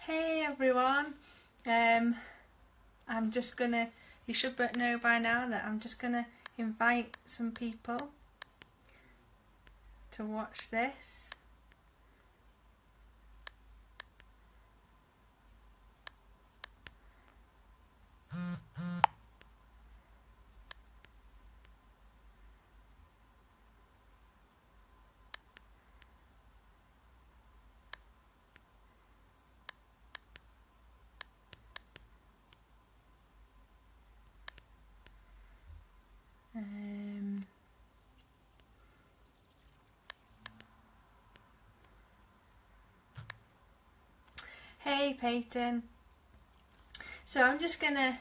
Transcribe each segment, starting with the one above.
Hey everyone, I'm just gonna, you should know by now that I'm just gonna invite some people to watch this. Hey Peyton. So I'm just gonna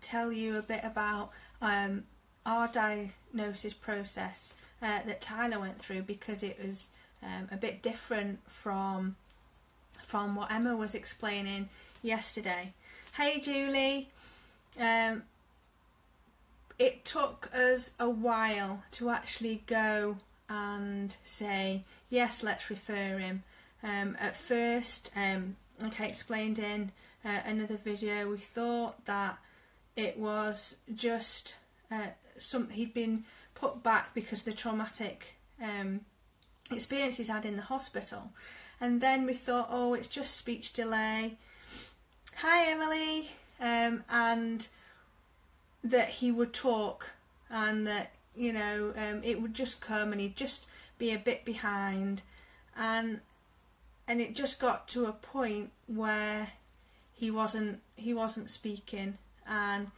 tell you a bit about our diagnosis process that Tyler went through, because it was a bit different from what Emma was explaining yesterday. Hey Julie. It took us a while to actually go and say, yes, let's refer him. At first, like I explained in another video, we thought that it was just he'd been put back because of the traumatic experience he's had in the hospital. And then we thought, oh, it's just speech delay. Hi Emily. And that he would talk, and that, you know, it would just come and he'd just be a bit behind, and it just got to a point where he wasn't speaking, and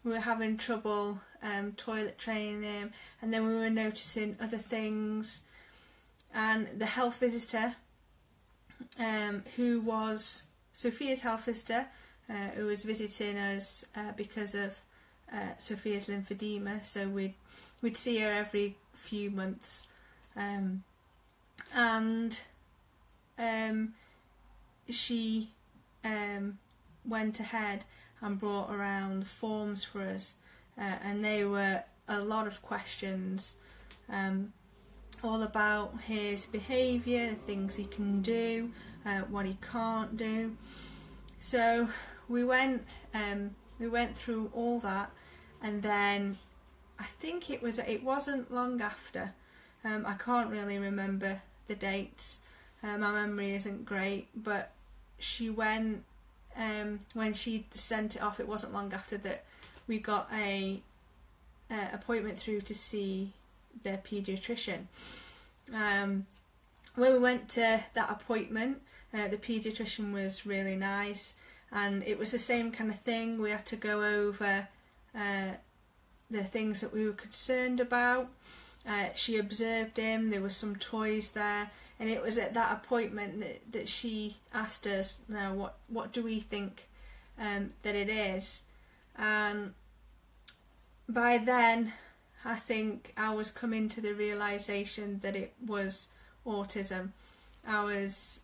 we were having trouble toilet training him, and then we were noticing other things. And the health visitor, who was Sophia's health visitor, who was visiting us because of Sophia's lymphedema, so we'd see her every few months, and she went ahead and brought around forms for us, and they were a lot of questions, all about his behaviour, the things he can do, what he can't do. So we went through all that, and then I think it wasn't long after, I can't really remember the dates, my memory isn't great, but she went, when she sent it off, it wasn't long after that we got a appointment through to see the paediatrician. When we went to that appointment, the paediatrician was really nice, and it was the same kind of thing. We had to go over the things that we were concerned about. She observed him, there were some toys there, and it was at that appointment that she asked us, now what do we think that it is? And by then I think I was coming to the realisation that it was autism. I was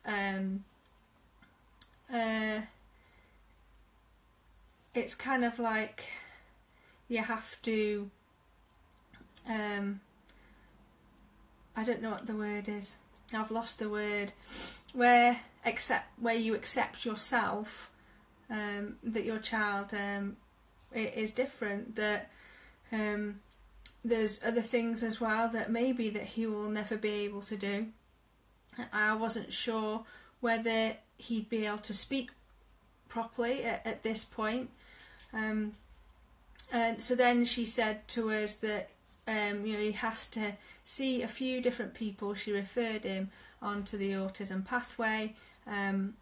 it's kind of like you have to I don't know what the word is, I've lost the word, where you accept yourself, that your child is different, that there's other things as well that maybe that he will never be able to do. I wasn't sure whether he'd be able to speak properly at this point, and so then she said to us that you know, he has to see a few different people. She referred him onto the autism pathway, and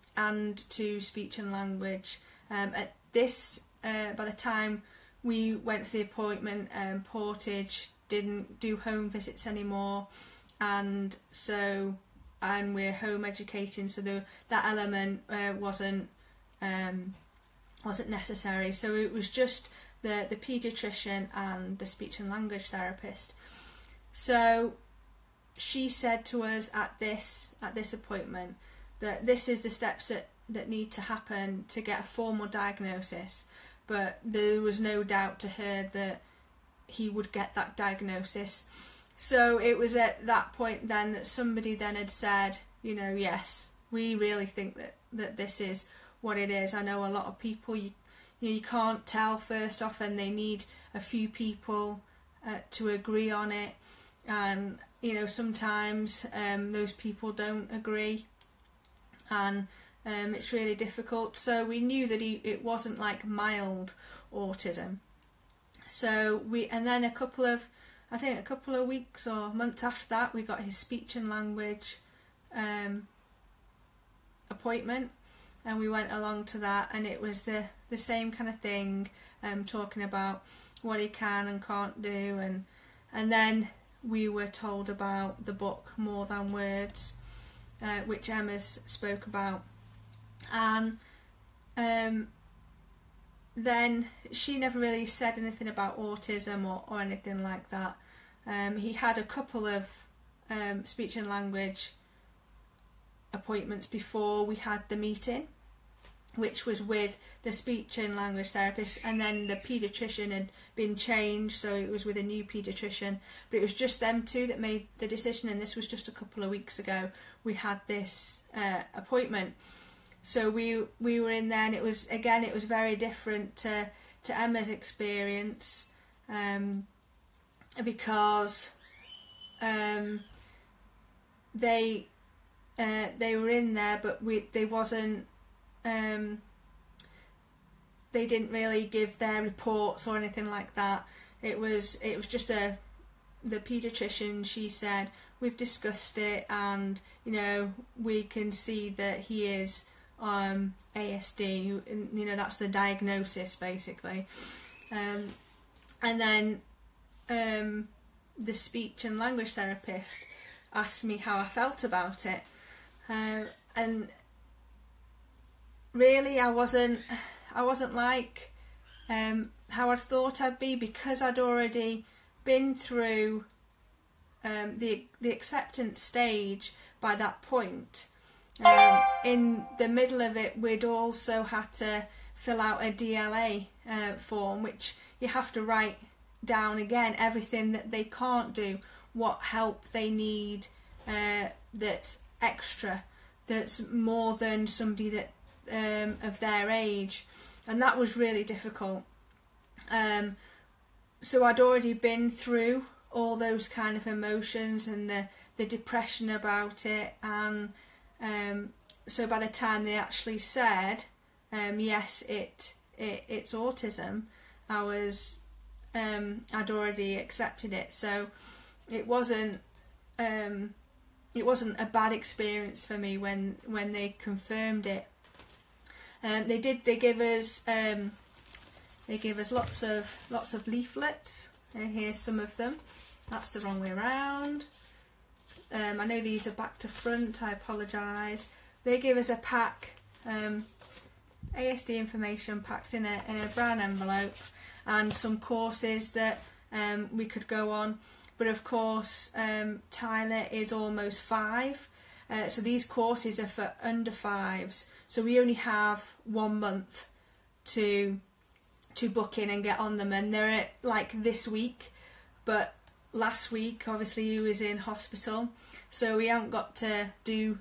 to speech and language. At this, by the time we went for the appointment, Portage didn't do home visits anymore, and we're home educating, so that element wasn't necessary. So it was just the paediatrician and the speech and language therapist. So she said to us at this appointment that this is the steps that need to happen to get a formal diagnosis, but there was no doubt to her that he would get that diagnosis. So it was at that point then that somebody then had said, you know, yes, we really think that this is what it is. I know a lot of people, you can't tell first off, and they need a few people to agree on it, and sometimes those people don't agree, and it's really difficult. So we knew that it wasn't like mild autism. So and then a couple of weeks or months after that, we got his speech and language appointment, and we went along to that, and it was the same kind of thing, talking about what he can and can't do, and then we were told about the book More Than Words, which Emma's spoke about, and then she never really said anything about autism or anything like that. He had a couple of speech and language appointments before we had the meeting, which was with the speech and language therapist, and then the paediatrician had been changed, so it was with a new paediatrician, but it was just them two that made the decision, and this was just a couple of weeks ago we had this appointment. So we were in there, and it was very different to Emma's experience, because they were in there, but they didn't really give their reports or anything like that. It was just the paediatrician. She said, we've discussed it, and we can see that he is ASD, that's the diagnosis basically, and then the speech and language therapist asked me how I felt about it, and really I wasn't like how I thought I'd be, because I'd already been through the acceptance stage by that point. In the middle of it, we'd also had to fill out a DLA form, which you have to write down again everything that they can't do, what help they need, that's extra, that's more than somebody that of their age, and that was really difficult. So I'd already been through all those kind of emotions and the depression about it, and so by the time they actually said yes, it's autism, I'd already accepted it. So it wasn't a bad experience for me when they confirmed it. They gave us lots of leaflets, and here's some of them. That's the wrong way around. I know these are back to front, I apologise. They give us a pack, ASD information packed in a brown envelope, and some courses that we could go on. But of course, Tyler is almost 5, so these courses are for under 5s. So we only have 1 month to book in and get on them, and they're like this week. But last week, obviously, he was in hospital, so we haven't got to do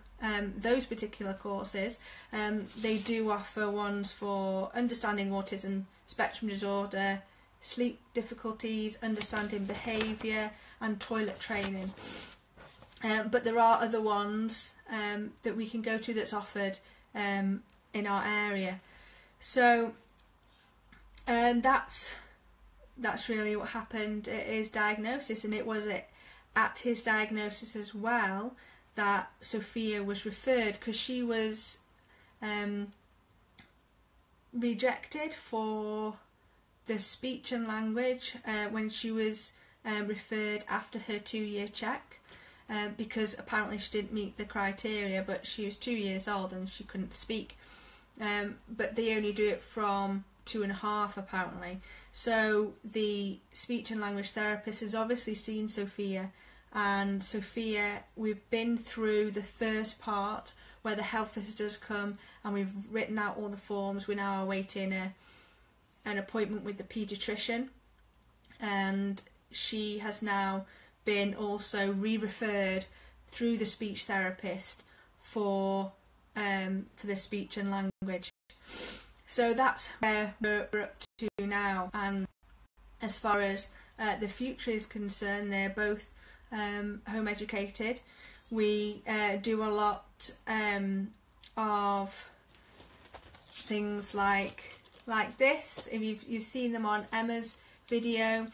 those particular courses. They do offer ones for understanding autism spectrum disorder, sleep difficulties, understanding behaviour, and toilet training. But there are other ones that we can go to that's offered in our area. So that's really what happened at his diagnosis, and it was at his diagnosis as well that Sophia was referred, because she was rejected for the speech and language when she was referred after her 2-year check, because apparently she didn't meet the criteria, but she was 2 years old and she couldn't speak. But they only do it from 2.5 apparently. So the speech and language therapist has obviously seen Sophia, and Sophia, we've been through the first part where the health visitors come, and we've written out all the forms. We're now awaiting an appointment with the paediatrician, and she has now been also re-referred through the speech therapist for for the speech and language. So that's where we're up to now, and as far as the future is concerned, they're both home educated. We do a lot of things like this. If you've seen them on Emma's video,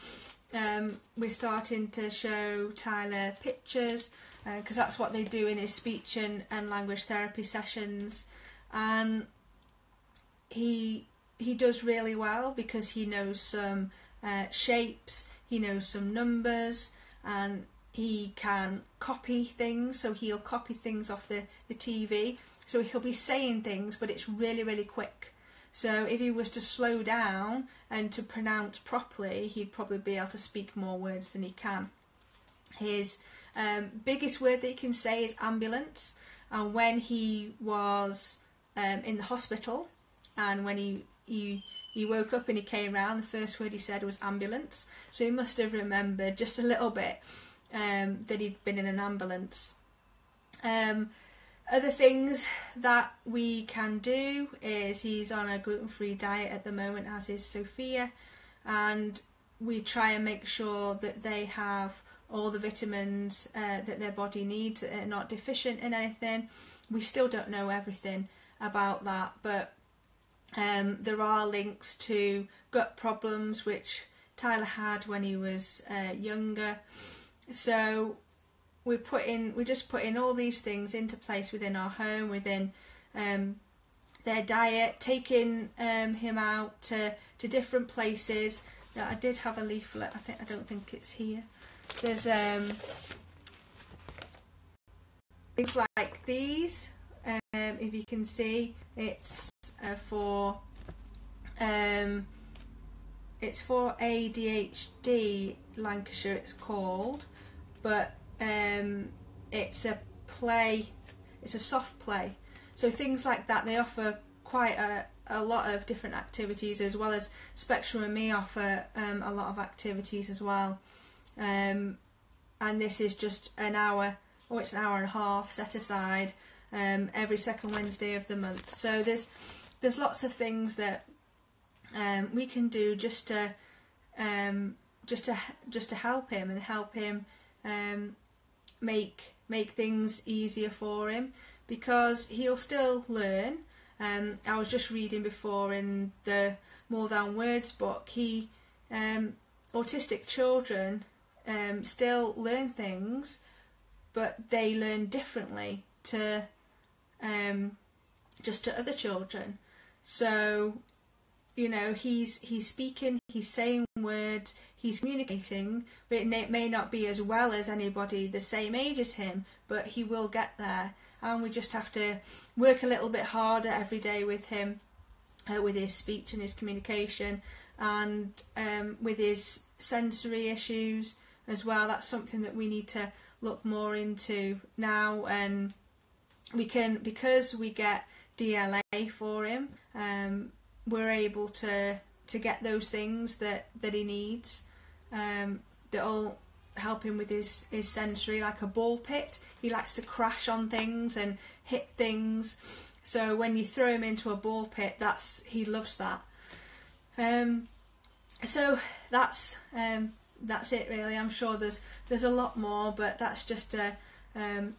we're starting to show Tyler pictures because that's what they do in his speech and language therapy sessions, and he does really well because he knows some shapes, he knows some numbers, and he can copy things. So he'll copy things off the TV, so he'll be saying things, but it's really quick. So if he was to slow down and to pronounce properly, he'd probably be able to speak more words than he can. His biggest word that he can say is ambulance, and when he was in the hospital, and when he woke up and he came round, the first word he said was ambulance. So he must have remembered just a little bit that he'd been in an ambulance. Other things that we can do is he's on a gluten-free diet at the moment, as is Sophia, and we try and make sure that they have all the vitamins that their body needs, that they're not deficient in anything. We still don't know everything about that, but there are links to gut problems which Tyler had when he was younger. So we're just putting all these things into place within our home, within their diet, taking him out to different places. I did have a leaflet. I don't think it's here. There's things like these. If you can see, it's for ADHD Lancashire, it's called, but it's a play, it's a soft play. So things like that, they offer quite a lot of different activities, as well as Spectrum and Me offer a lot of activities as well. And this is just an hour, or it's an hour and a half set aside every second Wednesday of the month. So there's lots of things that we can do just to help him, and help him make things easier for him, because he'll still learn. I was just reading before in the More Than Words book, autistic children still learn things, but they learn differently to just to other children. So, you know, he's speaking, he's saying words, he's communicating, but it may not be as well as anybody the same age as him, but he will get there, and we just have to work a little bit harder every day with him, with his speech and his communication, and with his sensory issues as well. That's something that we need to look more into now, and we can, because we get DLA for him, we're able to get those things that he needs, that'll help him with his sensory, like a ball pit. He likes to crash on things and hit things, so when you throw him into a ball pit, he loves that. So that's it really. I'm sure there's a lot more, but that's just a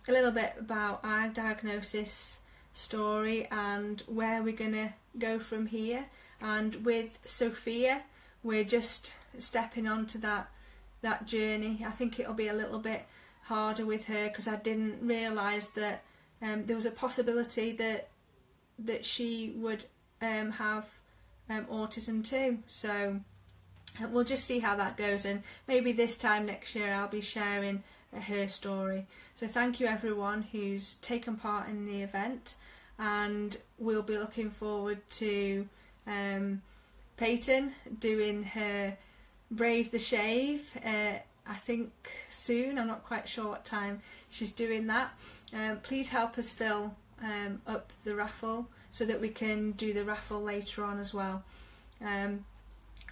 little bit about our diagnosis story and where we're gonna go from here. And with Sophia, we're just stepping onto that journey. I think it'll be a little bit harder with her, because I didn't realise that there was a possibility that she would have autism too. So we'll just see how that goes, and maybe this time next year I'll be sharing her story. So thank you everyone who's taken part in the event, and we'll be looking forward to Peyton doing her Brave the Shave, I think soon. I'm not quite sure what time she's doing that. Please help us fill up the raffle so that we can do the raffle later on as well.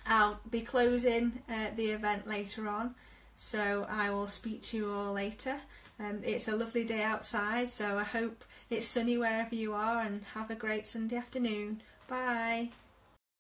I'll be closing the event later on, so I will speak to you all later. It's a lovely day outside, so I hope it's sunny wherever you are, and have a great Sunday afternoon. Bye.